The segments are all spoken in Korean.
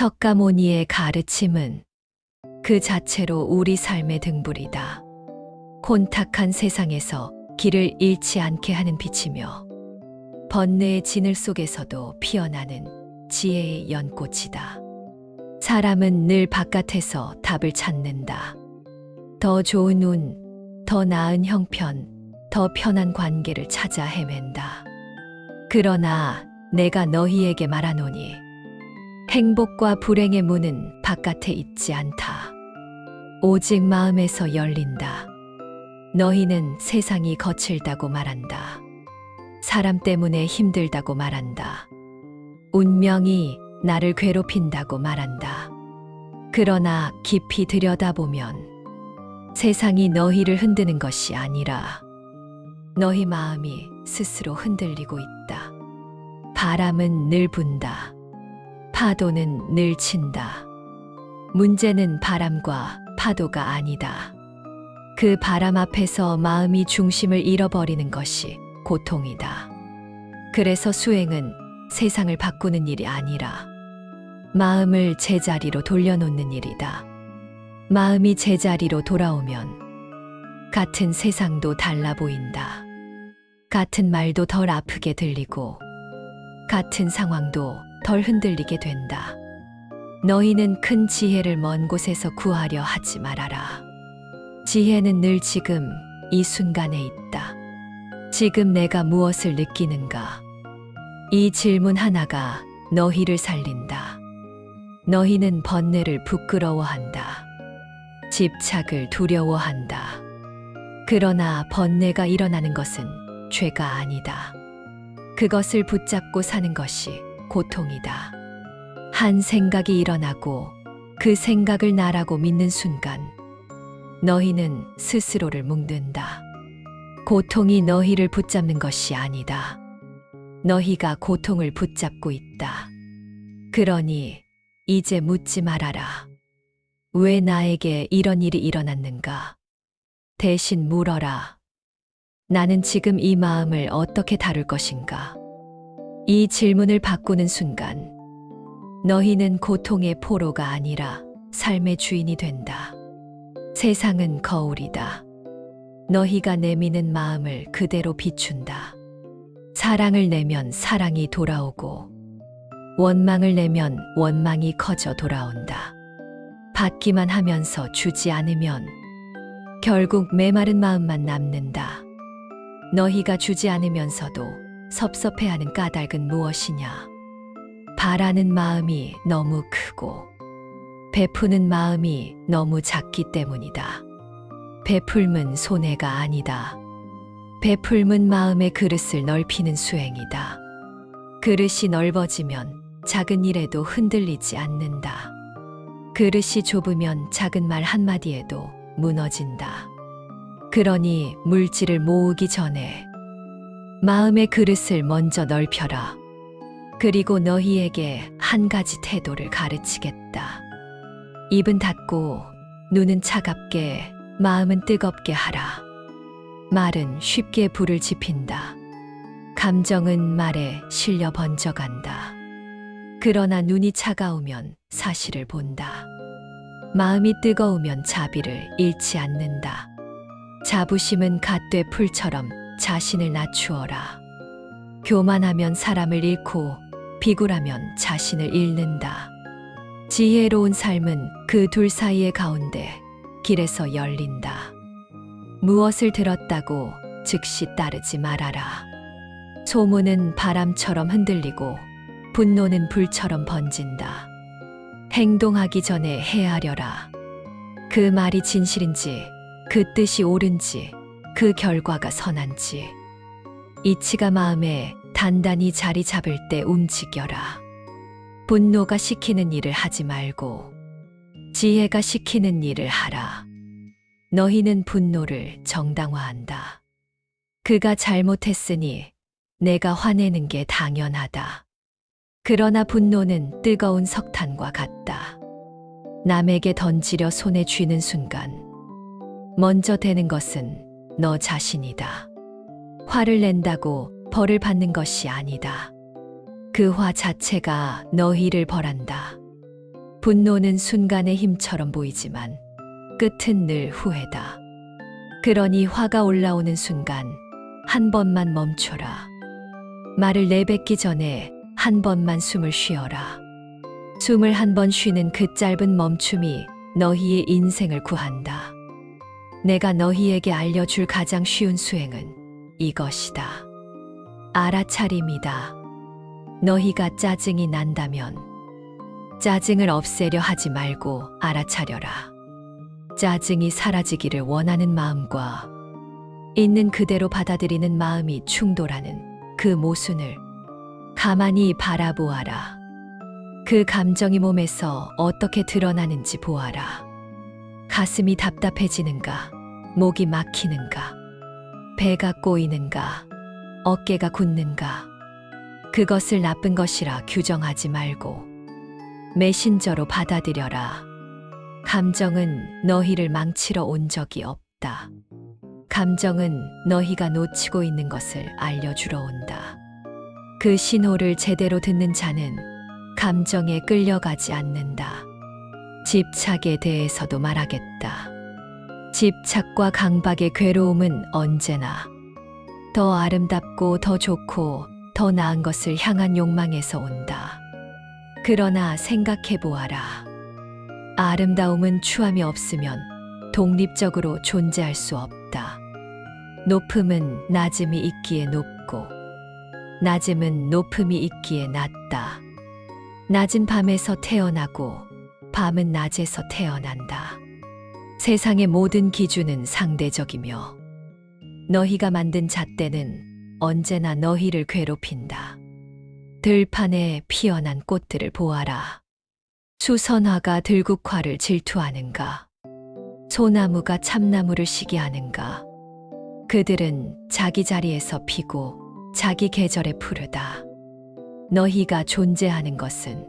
석가모니의 가르침은 그 자체로 우리 삶의 등불이다. 혼탁한 세상에서 길을 잃지 않게 하는 빛이며 번뇌의 진을 속에서도 피어나는 지혜의 연꽃이다. 사람은 늘 바깥에서 답을 찾는다. 더 좋은 운, 더 나은 형편, 더 편한 관계를 찾아 헤맨다. 그러나 내가 너희에게 말하노니 행복과 불행의 문은 바깥에 있지 않다. 오직 마음에서 열린다. 너희는 세상이 거칠다고 말한다. 사람 때문에 힘들다고 말한다. 운명이 나를 괴롭힌다고 말한다. 그러나 깊이 들여다보면 세상이 너희를 흔드는 것이 아니라 너희 마음이 스스로 흔들리고 있다. 바람은 늘 분다. 파도는 늘 친다. 문제는 바람과 파도가 아니다. 그 바람 앞에서 마음이 중심을 잃어버리는 것이 고통이다. 그래서 수행은 세상을 바꾸는 일이 아니라 마음을 제자리로 돌려놓는 일이다. 마음이 제자리로 돌아오면 같은 세상도 달라 보인다. 같은 말도 덜 아프게 들리고 같은 상황도 덜 흔들리게 된다. 너희는 큰 지혜를 먼 곳에서 구하려 하지 말아라. 지혜는 늘 지금 이 순간에 있다. 지금 내가 무엇을 느끼는가? 이 질문 하나가 너희를 살린다. 너희는 번뇌를 부끄러워한다. 집착을 두려워한다. 그러나 번뇌가 일어나는 것은 죄가 아니다. 그것을 붙잡고 사는 것이 고통이다. 한 생각이 일어나고 그 생각을 나라고 믿는 순간 너희는 스스로를 묶는다. 고통이 너희를 붙잡는 것이 아니다. 너희가 고통을 붙잡고 있다. 그러니 이제 묻지 말아라. 왜 나에게 이런 일이 일어났는가? 대신 물어라. 나는 지금 이 마음을 어떻게 다룰 것인가? 이 질문을 바꾸는 순간 너희는 고통의 포로가 아니라 삶의 주인이 된다. 세상은 거울이다. 너희가 내미는 마음을 그대로 비춘다. 사랑을 내면 사랑이 돌아오고 원망을 내면 원망이 커져 돌아온다. 받기만 하면서 주지 않으면 결국 메마른 마음만 남는다. 너희가 주지 않으면서도 섭섭해하는 까닭은 무엇이냐? 바라는 마음이 너무 크고 베푸는 마음이 너무 작기 때문이다. 베풀면 손해가 아니다. 베풀면 마음의 그릇을 넓히는 수행이다. 그릇이 넓어지면 작은 일에도 흔들리지 않는다. 그릇이 좁으면 작은 말 한마디에도 무너진다. 그러니 물질을 모으기 전에 마음의 그릇을 먼저 넓혀라. 그리고 너희에게 한 가지 태도를 가르치겠다. 입은 닫고 눈은 차갑게 마음은 뜨겁게 하라. 말은 쉽게 불을 지핀다. 감정은 말에 실려 번져간다. 그러나 눈이 차가우면 사실을 본다. 마음이 뜨거우면 자비를 잃지 않는다. 자부심은 갓돼 풀처럼 자신을 낮추어라. 교만하면 사람을 잃고 비굴하면 자신을 잃는다. 지혜로운 삶은 그 둘 사이의 가운데 길에서 열린다. 무엇을 들었다고 즉시 따르지 말아라. 소문은 바람처럼 흔들리고 분노는 불처럼 번진다. 행동하기 전에 헤아려라. 그 말이 진실인지, 그 뜻이 옳은지, 그 결과가 선한지. 이치가 마음에 단단히 자리 잡을 때 움직여라. 분노가 시키는 일을 하지 말고 지혜가 시키는 일을 하라. 너희는 분노를 정당화한다. 그가 잘못했으니 내가 화내는 게 당연하다. 그러나 분노는 뜨거운 석탄과 같다. 남에게 던지려 손에 쥐는 순간 먼저 되는 것은 너 자신이다. 화를 낸다고 벌을 받는 것이 아니다. 그 화 자체가 너희를 벌한다. 분노는 순간의 힘처럼 보이지만 끝은 늘 후회다. 그러니 화가 올라오는 순간 한 번만 멈춰라. 말을 내뱉기 전에 한 번만 숨을 쉬어라. 숨을 한 번 쉬는 그 짧은 멈춤이 너희의 인생을 구한다. 내가 너희에게 알려줄 가장 쉬운 수행은 이것이다. 알아차림이다. 너희가 짜증이 난다면 짜증을 없애려 하지 말고 알아차려라. 짜증이 사라지기를 원하는 마음과 있는 그대로 받아들이는 마음이 충돌하는 그 모순을 가만히 바라보아라. 그 감정이 몸에서 어떻게 드러나는지 보아라. 가슴이 답답해지는가, 목이 막히는가, 배가 꼬이는가, 어깨가 굳는가. 그것을 나쁜 것이라 규정하지 말고 메신저로 받아들여라. 감정은 너희를 망치러 온 적이 없다. 감정은 너희가 놓치고 있는 것을 알려주러 온다. 그 신호를 제대로 듣는 자는 감정에 끌려가지 않는다. 집착에 대해서도 말하겠다. 집착과 강박의 괴로움은 언제나 더 아름답고 더 좋고 더 나은 것을 향한 욕망에서 온다. 그러나 생각해 보아라. 아름다움은 추함이 없으면 독립적으로 존재할 수 없다. 높음은 낮음이 있기에 높고, 낮음은 높음이 있기에 낮다. 낮은 밤에서 태어나고, 밤은 낮에서 태어난다. 세상의 모든 기준은 상대적이며, 너희가 만든 잣대는 언제나 너희를 괴롭힌다. 들판에 피어난 꽃들을 보아라. 수선화가 들국화를 질투하는가? 소나무가 참나무를 시기하는가? 그들은 자기 자리에서 피고 자기 계절에 푸르다. 너희가 존재하는 것은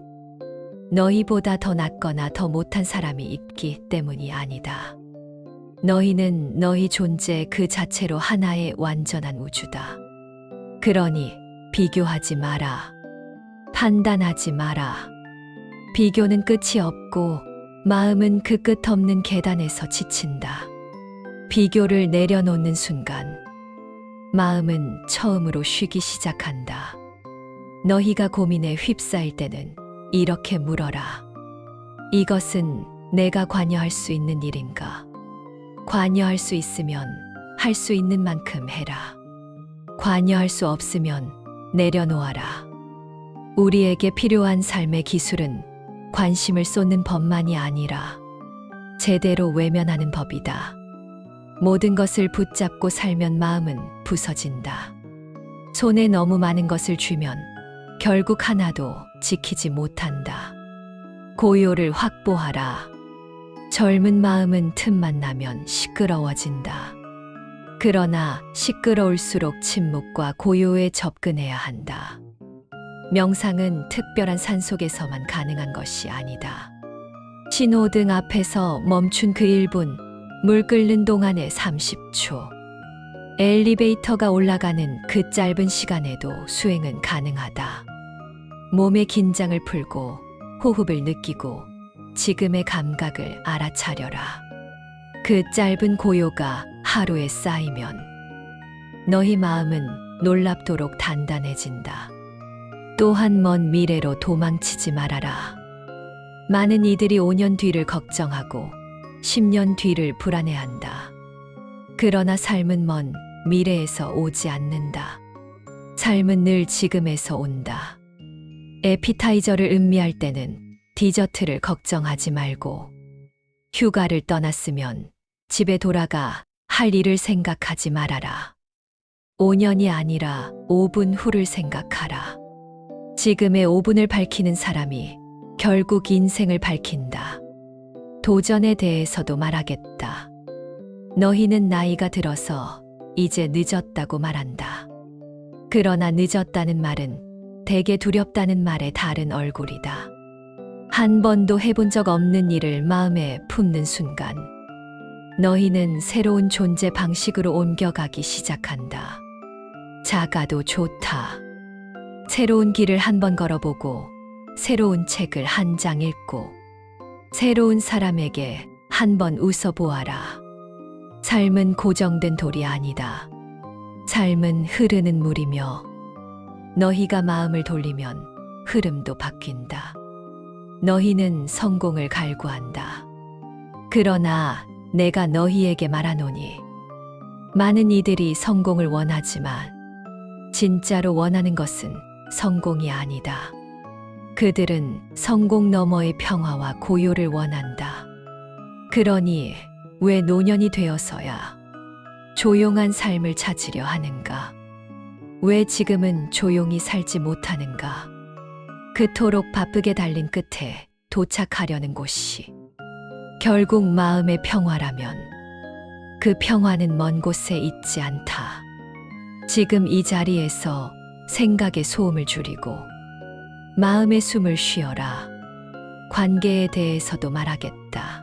너희보다 더 낫거나 더 못한 사람이 있기 때문이 아니다. 너희는 너희 존재 그 자체로 하나의 완전한 우주다. 그러니 비교하지 마라. 판단하지 마라. 비교는 끝이 없고 마음은 그 끝없는 계단에서 지친다. 비교를 내려놓는 순간 마음은 처음으로 쉬기 시작한다. 너희가 고민에 휩싸일 때는 이렇게 물어라. 이것은 내가 관여할 수 있는 일인가? 관여할 수 있으면 할 수 있는 만큼 해라. 관여할 수 없으면 내려놓아라. 우리에게 필요한 삶의 기술은 관심을 쏟는 법만이 아니라 제대로 외면하는 법이다. 모든 것을 붙잡고 살면 마음은 부서진다. 손에 너무 많은 것을 쥐면 결국 하나도 지키지 못한다. 고요를 확보하라. 젊은 마음은 틈만 나면 시끄러워진다. 그러나 시끄러울수록 침묵과 고요에 접근해야 한다. 명상은 특별한 산속에서만 가능한 것이 아니다. 신호등 앞에서 멈춘 그 1분, 물 끓는 동안의 30초, 엘리베이터가 올라가는 그 짧은 시간에도 수행은 가능하다. 몸의 긴장을 풀고 호흡을 느끼고 지금의 감각을 알아차려라. 그 짧은 고요가 하루에 쌓이면 너희 마음은 놀랍도록 단단해진다. 또한 먼 미래로 도망치지 말아라. 많은 이들이 5년 뒤를 걱정하고 10년 뒤를 불안해한다. 그러나 삶은 먼 미래에서 오지 않는다. 삶은 늘 지금에서 온다. 에피타이저를 음미할 때는 디저트를 걱정하지 말고 휴가를 떠났으면 집에 돌아가 할 일을 생각하지 말아라. 5년이 아니라 5분 후를 생각하라. 지금의 5분을 밝히는 사람이 결국 인생을 밝힌다. 도전에 대해서도 말하겠다. 너희는 나이가 들어서 이제 늦었다고 말한다. 그러나 늦었다는 말은 되게 두렵다는 말의 다른 얼굴이다. 한 번도 해본 적 없는 일을 마음에 품는 순간 너희는 새로운 존재 방식으로 옮겨가기 시작한다. 작아도 좋다. 새로운 길을 한 번 걸어보고 새로운 책을 한 장 읽고 새로운 사람에게 한번 웃어보아라. 삶은 고정된 돌이 아니다. 삶은 흐르는 물이며 너희가 마음을 돌리면 흐름도 바뀐다. 너희는 성공을 갈구한다. 그러나 내가 너희에게 말하노니 많은 이들이 성공을 원하지만 진짜로 원하는 것은 성공이 아니다. 그들은 성공 너머의 평화와 고요를 원한다. 그러니 왜 노년이 되어서야 조용한 삶을 찾으려 하는가? 왜 지금은 조용히 살지 못하는가? 그토록 바쁘게 달린 끝에 도착하려는 곳이 결국 마음의 평화라면 그 평화는 먼 곳에 있지 않다. 지금 이 자리에서 생각의 소음을 줄이고 마음의 숨을 쉬어라. 관계에 대해서도 말하겠다.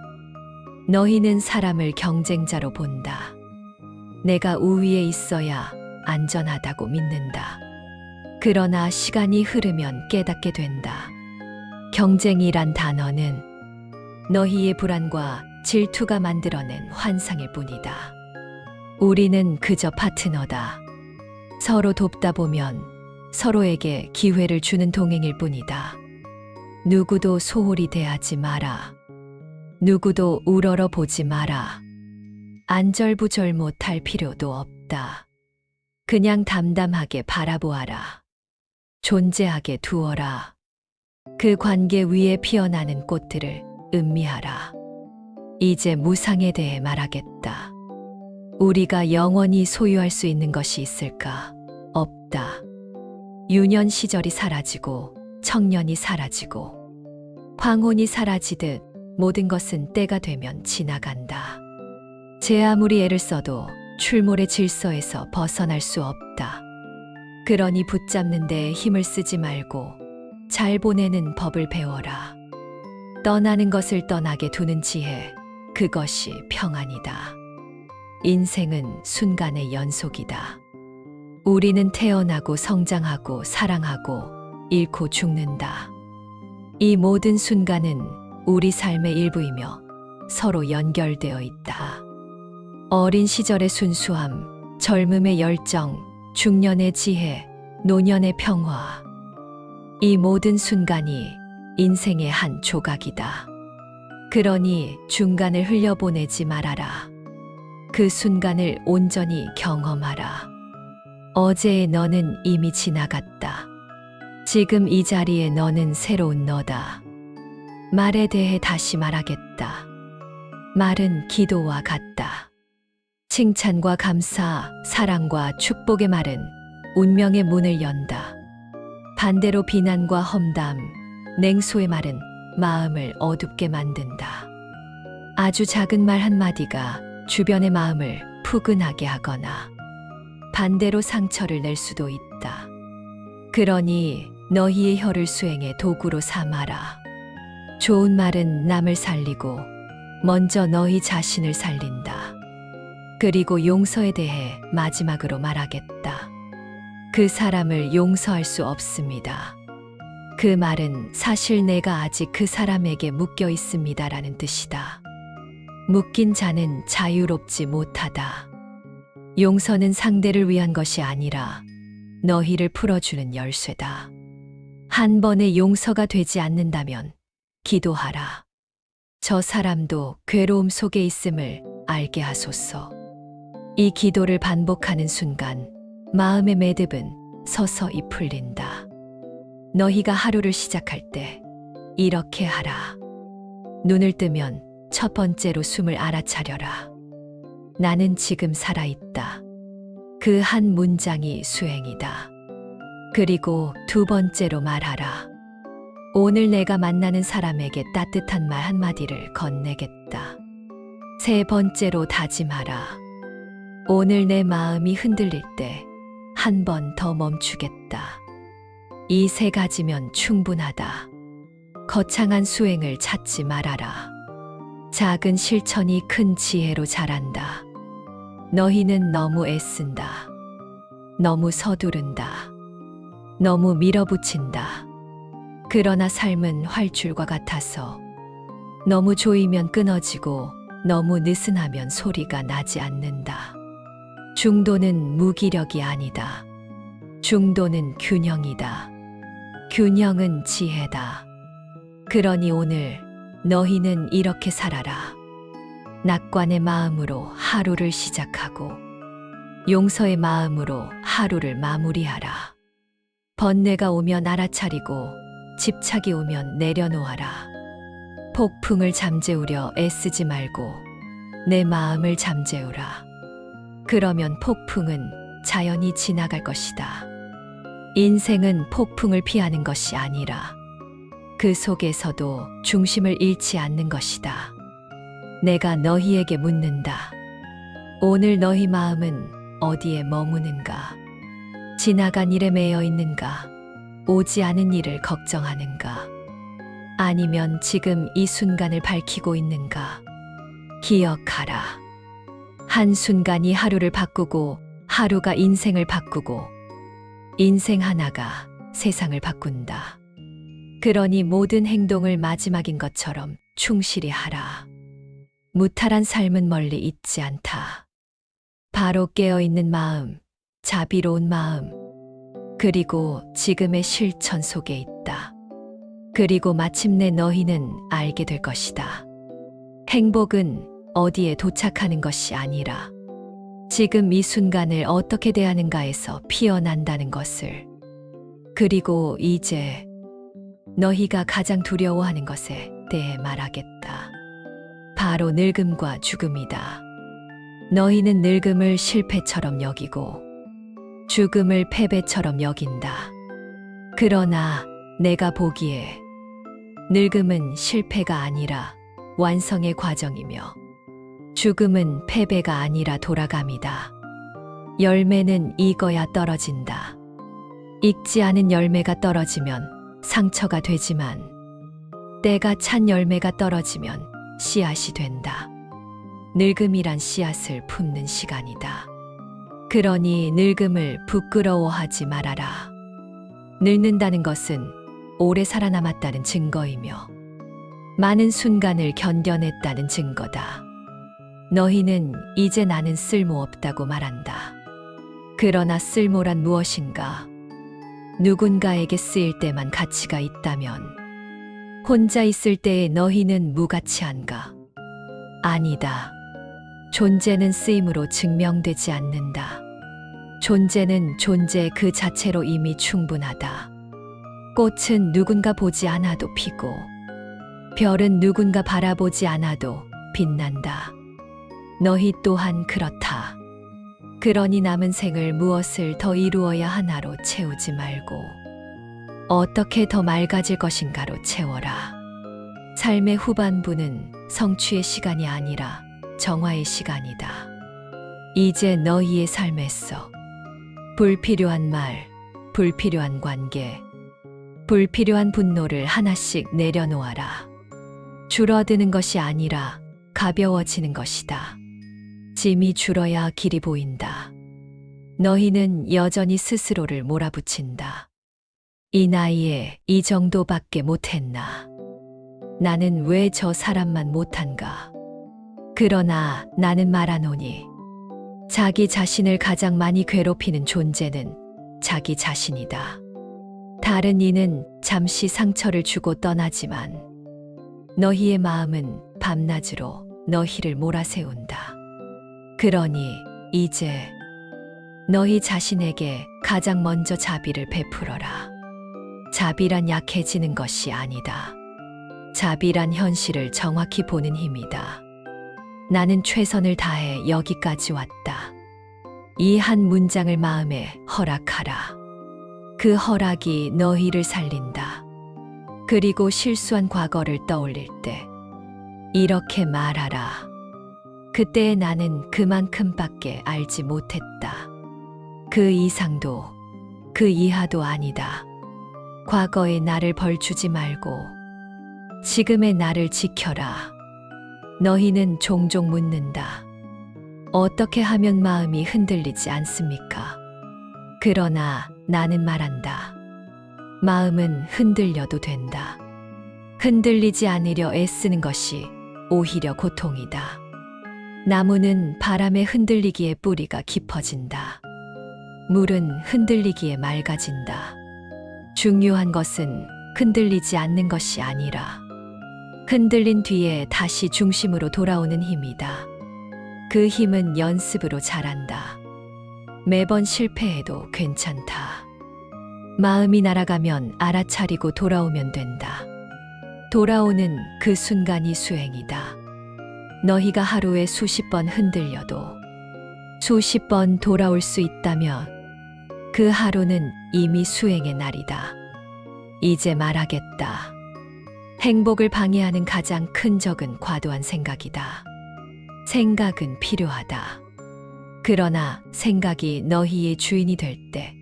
너희는 사람을 경쟁자로 본다. 내가 우위에 있어야 안전하다고 믿는다. 그러나 시간이 흐르면 깨닫게 된다. 경쟁이란 단어는 너희의 불안과 질투가 만들어낸 환상일 뿐이다. 우리는 그저 파트너다. 서로 돕다 보면 서로에게 기회를 주는 동행일 뿐이다. 누구도 소홀히 대하지 마라. 누구도 우러러 보지 마라. 안절부절 못할 필요도 없다. 그냥 담담하게 바라보아라. 존재하게 두어라. 그 관계 위에 피어나는 꽃들을 음미하라. 이제 무상에 대해 말하겠다. 우리가 영원히 소유할 수 있는 것이 있을까? 없다. 유년 시절이 사라지고 청년이 사라지고 황혼이 사라지듯 모든 것은 때가 되면 지나간다. 제 아무리 애를 써도 출몰의 질서에서 벗어날 수 없다. 그러니 붙잡는 데에 힘을 쓰지 말고 잘 보내는 법을 배워라. 떠나는 것을 떠나게 두는 지혜, 그것이 평안이다. 인생은 순간의 연속이다. 우리는 태어나고 성장하고 사랑하고 잃고 죽는다. 이 모든 순간은 우리 삶의 일부이며 서로 연결되어 있다. 어린 시절의 순수함, 젊음의 열정, 중년의 지혜, 노년의 평화. 이 모든 순간이 인생의 한 조각이다. 그러니 중간을 흘려보내지 말아라. 그 순간을 온전히 경험하라. 어제의 너는 이미 지나갔다. 지금 이 자리에 너는 새로운 너다. 말에 대해 다시 말하겠다. 말은 기도와 같다. 칭찬과 감사, 사랑과 축복의 말은 운명의 문을 연다. 반대로 비난과 험담, 냉소의 말은 마음을 어둡게 만든다. 아주 작은 말 한마디가 주변의 마음을 푸근하게 하거나 반대로 상처를 낼 수도 있다. 그러니 너희의 혀를 수행의 도구로 삼아라. 좋은 말은 남을 살리고 먼저 너희 자신을 살린다. 그리고 용서에 대해 마지막으로 말하겠다. 그 사람을 용서할 수 없습니다. 그 말은 사실 내가 아직 그 사람에게 묶여 있습니다라는 뜻이다. 묶인 자는 자유롭지 못하다. 용서는 상대를 위한 것이 아니라 너희를 풀어주는 열쇠다. 한 번의 용서가 되지 않는다면 기도하라. 저 사람도 괴로움 속에 있음을 알게 하소서. 이 기도를 반복하는 순간 마음의 매듭은 서서히 풀린다. 너희가 하루를 시작할 때 이렇게 하라. 눈을 뜨면 첫 번째로 숨을 알아차려라. 나는 지금 살아있다. 그 한 문장이 수행이다. 그리고 두 번째로 말하라. 오늘 내가 만나는 사람에게 따뜻한 말 한마디를 건네겠다. 세 번째로 다짐하라. 오늘 내 마음이 흔들릴 때 한 번 더 멈추겠다. 이 세 가지면 충분하다. 거창한 수행을 찾지 말아라. 작은 실천이 큰 지혜로 자란다. 너희는 너무 애쓴다. 너무 서두른다. 너무 밀어붙인다. 그러나 삶은 활줄과 같아서 너무 조이면 끊어지고 너무 느슨하면 소리가 나지 않는다. 중도는 무기력이 아니다. 중도는 균형이다. 균형은 지혜다. 그러니 오늘 너희는 이렇게 살아라. 낙관의 마음으로 하루를 시작하고 용서의 마음으로 하루를 마무리하라. 번뇌가 오면 알아차리고 집착이 오면 내려놓아라. 폭풍을 잠재우려 애쓰지 말고 내 마음을 잠재우라. 그러면 폭풍은 자연히 지나갈 것이다. 인생은 폭풍을 피하는 것이 아니라 그 속에서도 중심을 잃지 않는 것이다. 내가 너희에게 묻는다. 오늘 너희 마음은 어디에 머무는가? 지나간 일에 매여 있는가? 오지 않은 일을 걱정하는가? 아니면 지금 이 순간을 밝히고 있는가? 기억하라. 한순간이 하루를 바꾸고 하루가 인생을 바꾸고 인생 하나가 세상을 바꾼다. 그러니 모든 행동을 마지막인 것처럼 충실히 하라. 무탈한 삶은 멀리 있지 않다. 바로 깨어있는 마음, 자비로운 마음, 그리고 지금의 실천 속에 있다. 그리고 마침내 너희는 알게 될 것이다. 행복은 어디에 도착하는 것이 아니라 지금 이 순간을 어떻게 대하는가에서 피어난다는 것을. 그리고 이제 너희가 가장 두려워하는 것에 대해 말하겠다. 바로 늙음과 죽음이다. 너희는 늙음을 실패처럼 여기고 죽음을 패배처럼 여긴다. 그러나 내가 보기에 늙음은 실패가 아니라 완성의 과정이며 죽음은 패배가 아니라 돌아감이다. 열매는 익어야 떨어진다. 익지 않은 열매가 떨어지면 상처가 되지만 때가 찬 열매가 떨어지면 씨앗이 된다. 늙음이란 씨앗을 품는 시간이다. 그러니 늙음을 부끄러워하지 말아라. 늙는다는 것은 오래 살아남았다는 증거이며 많은 순간을 견뎌냈다는 증거다. 너희는 이제 나는 쓸모없다고 말한다. 그러나 쓸모란 무엇인가? 누군가에게 쓰일 때만 가치가 있다면 혼자 있을 때의 너희는 무가치한가? 아니다. 존재는 쓰임으로 증명되지 않는다. 존재는 존재 그 자체로 이미 충분하다. 꽃은 누군가 보지 않아도 피고 별은 누군가 바라보지 않아도 빛난다. 너희 또한 그렇다. 그러니 남은 생을 무엇을 더 이루어야 하나로 채우지 말고 어떻게 더 맑아질 것인가로 채워라. 삶의 후반부는 성취의 시간이 아니라 정화의 시간이다. 이제 너희의 삶에서 불필요한 말, 불필요한 관계, 불필요한 분노를 하나씩 내려놓아라. 줄어드는 것이 아니라 가벼워지는 것이다. 짐이 줄어야 길이 보인다. 너희는 여전히 스스로를 몰아붙인다. 이 나이에 이 정도밖에 못했나? 나는 왜 저 사람만 못한가? 그러나 나는 말하노니 자기 자신을 가장 많이 괴롭히는 존재는 자기 자신이다. 다른 이는 잠시 상처를 주고 떠나지만 너희의 마음은 밤낮으로 너희를 몰아세운다. 그러니 이제 너희 자신에게 가장 먼저 자비를 베풀어라. 자비란 약해지는 것이 아니다. 자비란 현실을 정확히 보는 힘이다. 나는 최선을 다해 여기까지 왔다. 이 한 문장을 마음에 허락하라. 그 허락이 너희를 살린다. 그리고 실수한 과거를 떠올릴 때 이렇게 말하라. 그때의 나는 그만큼밖에 알지 못했다. 그 이상도 그 이하도 아니다. 과거의 나를 벌주지 말고 지금의 나를 지켜라. 너희는 종종 묻는다. 어떻게 하면 마음이 흔들리지 않습니까? 그러나 나는 말한다. 마음은 흔들려도 된다. 흔들리지 않으려 애쓰는 것이 오히려 고통이다. 나무는 바람에 흔들리기에 뿌리가 깊어진다. 물은 흔들리기에 맑아진다. 중요한 것은 흔들리지 않는 것이 아니라 흔들린 뒤에 다시 중심으로 돌아오는 힘이다. 그 힘은 연습으로 자란다. 매번 실패해도 괜찮다. 마음이 날아가면 알아차리고 돌아오면 된다. 돌아오는 그 순간이 수행이다. 너희가 하루에 수십 번 흔들려도 수십 번 돌아올 수 있다면 그 하루는 이미 수행의 날이다. 이제 말하겠다. 행복을 방해하는 가장 큰 적은 과도한 생각이다. 생각은 필요하다. 그러나 생각이 너희의 주인이 될 때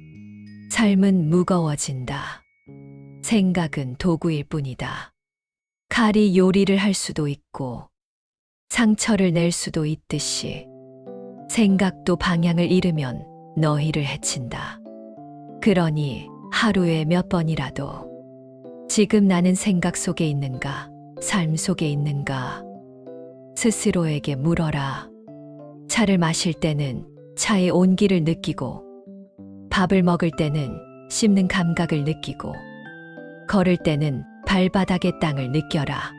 삶은 무거워진다. 생각은 도구일 뿐이다. 칼이 요리를 할 수도 있고 상처를 낼 수도 있듯이 생각도 방향을 잃으면 너희를 해친다. 그러니 하루에 몇 번이라도 지금 나는 생각 속에 있는가, 삶 속에 있는가 스스로에게 물어라. 차를 마실 때는 차의 온기를 느끼고 밥을 먹을 때는 씹는 감각을 느끼고 걸을 때는 발바닥의 땅을 느껴라.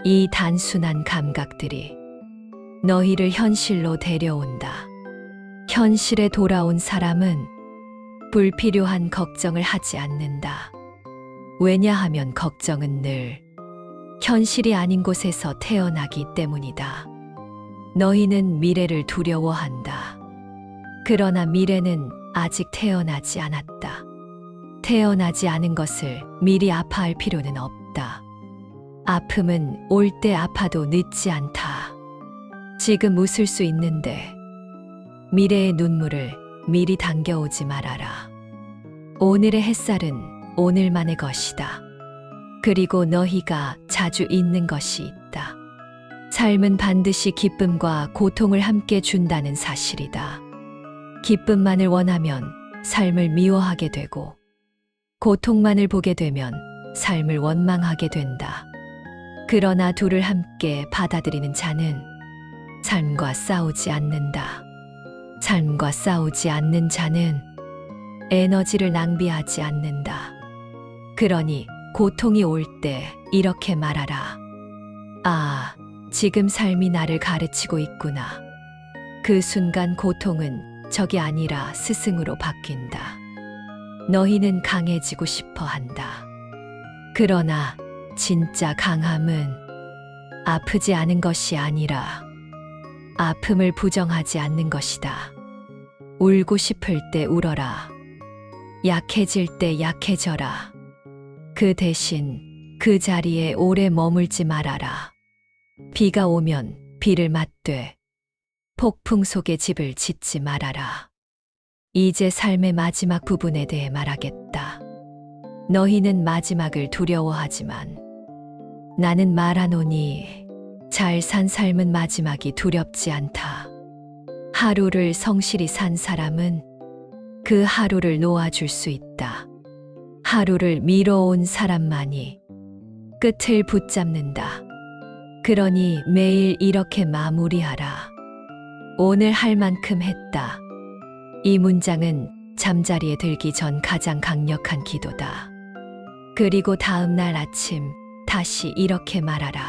이 단순한 감각들이 너희를 현실로 데려온다. 현실에 돌아온 사람은 불필요한 걱정을 하지 않는다. 왜냐하면 걱정은 늘 현실이 아닌 곳에서 태어나기 때문이다. 너희는 미래를 두려워한다. 그러나 미래는 아직 태어나지 않았다. 태어나지 않은 것을 미리 아파할 필요는 없다. 아픔은 올 때 아파도 늦지 않다. 지금 웃을 수 있는데 미래의 눈물을 미리 당겨오지 말아라. 오늘의 햇살은 오늘만의 것이다. 그리고 너희가 자주 잊는 것이 있다. 삶은 반드시 기쁨과 고통을 함께 준다는 사실이다. 기쁨만을 원하면 삶을 미워하게 되고 고통만을 보게 되면 삶을 원망하게 된다. 그러나 둘을 함께 받아들이는 자는 삶과 싸우지 않는다. 삶과 싸우지 않는 자는 에너지를 낭비하지 않는다. 그러니 고통이 올 때 이렇게 말하라. 아, 지금 삶이 나를 가르치고 있구나. 그 순간 고통은 적이 아니라 스승으로 바뀐다. 너희는 강해지고 싶어 한다. 그러나 진짜 강함은 아프지 않은 것이 아니라 아픔을 부정하지 않는 것이다. 울고 싶을 때 울어라. 약해질 때 약해져라. 그 대신 그 자리에 오래 머물지 말아라. 비가 오면 비를 맞되 폭풍 속에 집을 짓지 말아라. 이제 삶의 마지막 부분에 대해 말하겠다. 너희는 마지막을 두려워하지만 나는 말하노니 잘 산 삶은 마지막이 두렵지 않다. 하루를 성실히 산 사람은 그 하루를 놓아줄 수 있다. 하루를 미뤄온 사람만이 끝을 붙잡는다. 그러니 매일 이렇게 마무리하라. 오늘 할 만큼 했다. 이 문장은 잠자리에 들기 전 가장 강력한 기도다. 그리고 다음 날 아침 다시 이렇게 말하라.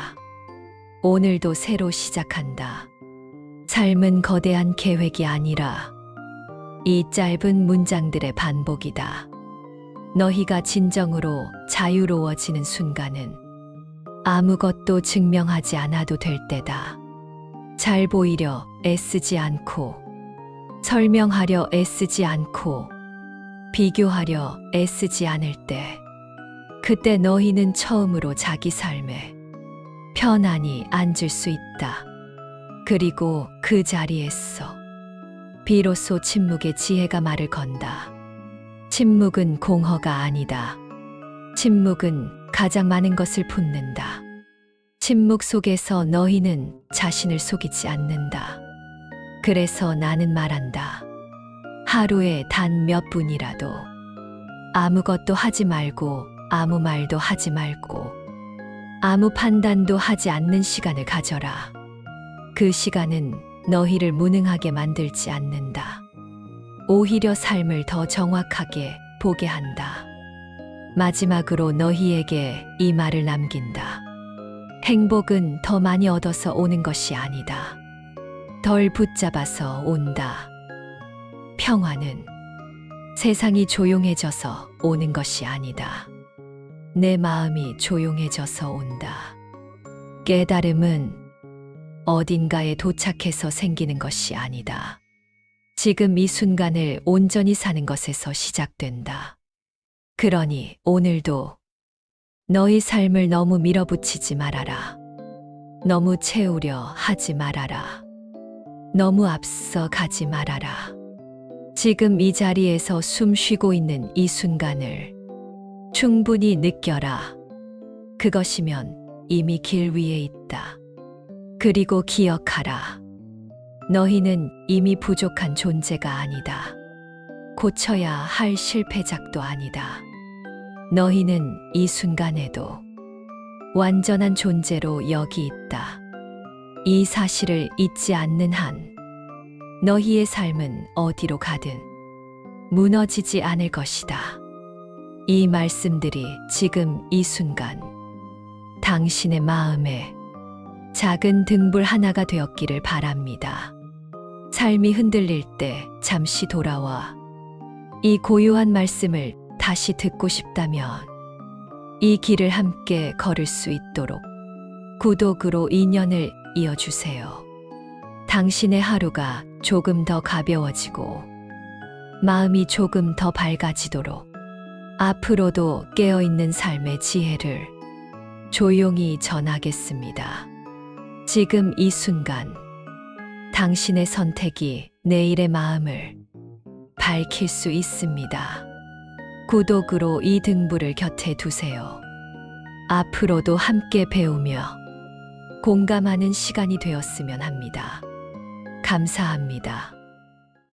오늘도 새로 시작한다. 삶은 거대한 계획이 아니라 이 짧은 문장들의 반복이다. 너희가 진정으로 자유로워지는 순간은 아무것도 증명하지 않아도 될 때다. 잘 보이려 애쓰지 않고, 설명하려 애쓰지 않고, 비교하려 애쓰지 않을 때, 그때 너희는 처음으로 자기 삶에 편안히 앉을 수 있다. 그리고 그 자리에서 비로소 침묵의 지혜가 말을 건다. 침묵은 공허가 아니다. 침묵은 가장 많은 것을 품는다. 침묵 속에서 너희는 자신을 속이지 않는다. 그래서 나는 말한다. 하루에 단 몇 분이라도 아무것도 하지 말고 아무 말도 하지 말고 아무 판단도 하지 않는 시간을 가져라. 그 시간은 너희를 무능하게 만들지 않는다. 오히려 삶을 더 정확하게 보게 한다. 마지막으로 너희에게 이 말을 남긴다. 행복은 더 많이 얻어서 오는 것이 아니다. 덜 붙잡아서 온다. 평화는 세상이 조용해져서 오는 것이 아니다. 내 마음이 조용해져서 온다. 깨달음은 어딘가에 도착해서 생기는 것이 아니다. 지금 이 순간을 온전히 사는 것에서 시작된다. 그러니 오늘도 너희 삶을 너무 밀어붙이지 말아라. 너무 채우려 하지 말아라. 너무 앞서 가지 말아라. 지금 이 자리에서 숨 쉬고 있는 이 순간을 충분히 느껴라. 그것이면 이미 길 위에 있다. 그리고 기억하라. 너희는 이미 부족한 존재가 아니다. 고쳐야 할 실패작도 아니다. 너희는 이 순간에도 완전한 존재로 여기 있다. 이 사실을 잊지 않는 한 너희의 삶은 어디로 가든 무너지지 않을 것이다. 이 말씀들이 지금 이 순간 당신의 마음에 작은 등불 하나가 되었기를 바랍니다. 삶이 흔들릴 때 잠시 돌아와 이 고요한 말씀을 다시 듣고 싶다면 이 길을 함께 걸을 수 있도록 구독으로 인연을 이어주세요. 당신의 하루가 조금 더 가벼워지고 마음이 조금 더 밝아지도록 앞으로도 깨어있는 삶의 지혜를 조용히 전하겠습니다. 지금 이 순간 당신의 선택이 내일의 마음을 밝힐 수 있습니다. 구독으로 이 등불을 곁에 두세요. 앞으로도 함께 배우며 공감하는 시간이 되었으면 합니다. 감사합니다.